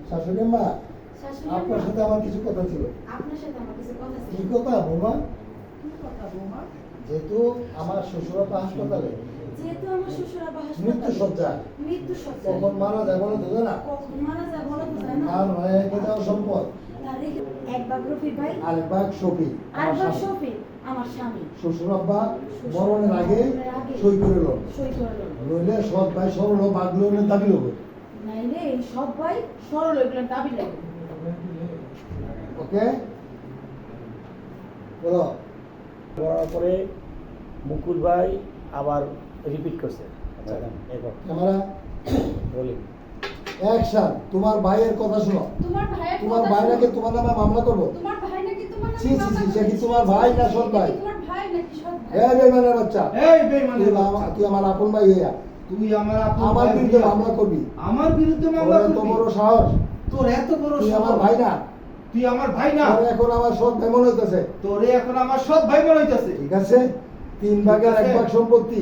শাশুড়ি মা, আপনার সাথে আমার কিছু কথা ছিল। আপনার সাথে আমার কিছু কথা ছিল। কি কথা বৌমা? কি কথা বৌমা? যেহেতু আমার শ্বশুরাপা হাসপাতালে, যেহেতু আমার শ্বশুরাপা মৃত্যু হাসপাতালে সজ্জায়, কখন মারা যায় বলো তো না? কখন মারা যায় বলো তো যায় না? আর রেখে দেওয়া সম্পদ তার রেখে এক ভাগ রফিক ভাই, আরেক ভাগ শফি, আর আমার ভাগ স্বামী। শফিক আমার স্বামী। শ্বশুরাব্বা মরণের আগে সই করে লো, সই করলো। নইলে সৎ ভাই সরল ভাগ লোনের দাবি লোক। নাইলে এই সব ভাই সরল এগুলো দাবি লাগবে। ওকে বলো। করার পরে মুকুল ভাই আবার রিপিট করছে। আচ্ছা এবার ক্যামেরা বলি অ্যাকশন। তোমার ভাইয়ের কথা শোনো। তোমার ভাই নাকি তোমার নামে মামলা করবো? তোমার ভাই নাকি তোমার নামে ছি ছি ছি, মামলা সে কি করেছে? তোমার ভাই না সৎ ভাই? তোমার ভাই নাকি সৎ ভাই? এই বেমানের বাচ্চা, এই বেঈমানের বাচ্চা। তুই আমার আপন ভাই হইয়া তুই আমার আপন আমার ভাই বিরুদ্ধে হইয়া মামলা করবি? আমার বিরুদ্ধে মামলা তোর এত করবি? বড় সাহস? তোর এত বড় তুই আমার সাহস? ভাই না? তুই আমার ভাই না? তোর এখন আমার সৎ ভাই মনে হইতেছে। তোরে এখন আমার সৎ ভাই মনে হইতাছে। ঠিক আছে, 3 ভাগের 1 ভাগ সম্পত্তি,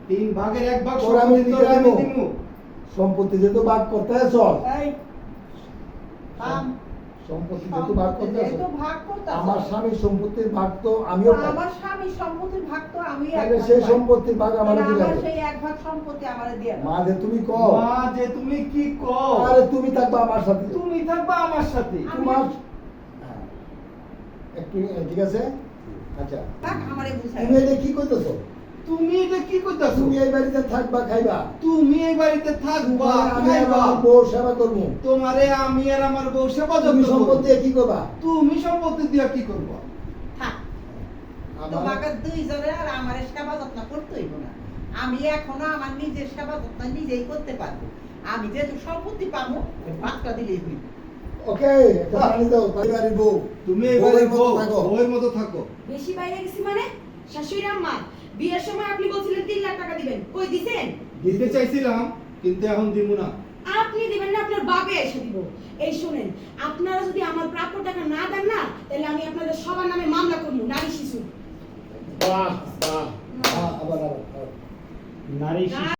3 ভাগের 1 ভাগ তোর আমি সম্পত্তি দিতে তোরে আমি যাবো। দিমু। সম্পত্তি যেহেতু ভাগ করতে হয়, চল। এই থাম। সম্পত্তি যেহেতু ভাগ করতে হয়, যেহেতু ভাগ করতে আছে। আমার স্বামীর সম্পত্তির ভাগ তো আমিও পাই। আমার স্বামীর সম্পত্তির ভাগ তো আমি তাহলে সেই সম্পত্তির ভাগ আমার তাহলে দিতে আমার হবে। সেই এক ভাগ সম্পত্তি আমারে দিয়ে দাও। মা যে তুমি কও, মা যে তুমি কি কও? আরে তুমি থাকবা আমার সাথে। তুমি থাকবা আমার সাথে। তোমার হ্যাঁ, একটু ঠিক আছে। আচ্ছা, ভাগ আমারে বুঝাই। তুমি এটা কি কইতেছো? তুমি এটা কি কইতাছো? তুমি এই বাড়িতে থাকবা, খাইবা, তুমি এই বাড়িতে থাকবা, আমি খাইবা। আমার বউ সেবা করবো। তোমারে আমি আর আমার বউ সেবা তুমি যত্ন সম্পত্তি করব। দিয়ে কি করবা? তুমি সম্পত্তি দিয়া কি করবা? থাক। আমার তোমাকে দুইজনে আর আমারে সেবা যত্ন করতে হইব না। আমি এখনো আমার নিজের সেবা যত্ন নিজেই করতে পারবো। আমি যেহেতু সম্পত্তি পাবো, ভাগটা দিলেই হইব। ওকে, একটা পানি দাও, পরিবারের বউ। তুমি এই বউয়ের বাড়ির মতো বউ, থাকো। বউয়ের মতো থাকো। বেশি বাইরে গেছি মানে? শাশুড়ি আম্মা, বিয়ের সময় আপনি বলছিলেন 3 লাখ টাকা দিবেন, কই দিছেন? দিতে চাইছিলাম কিন্তু এখন দিমু না। আপনি দিবেন না, আপনার বাপে এসে দিব। এই শুনেন, আপনারা যদি আমার প্রাপ্য টাকা না দেন না, তাহলে আমি আপনাদের সবার নামে মামলা করব, নারী শিশু। বাহ বাহ আবার আবার নারী শিশু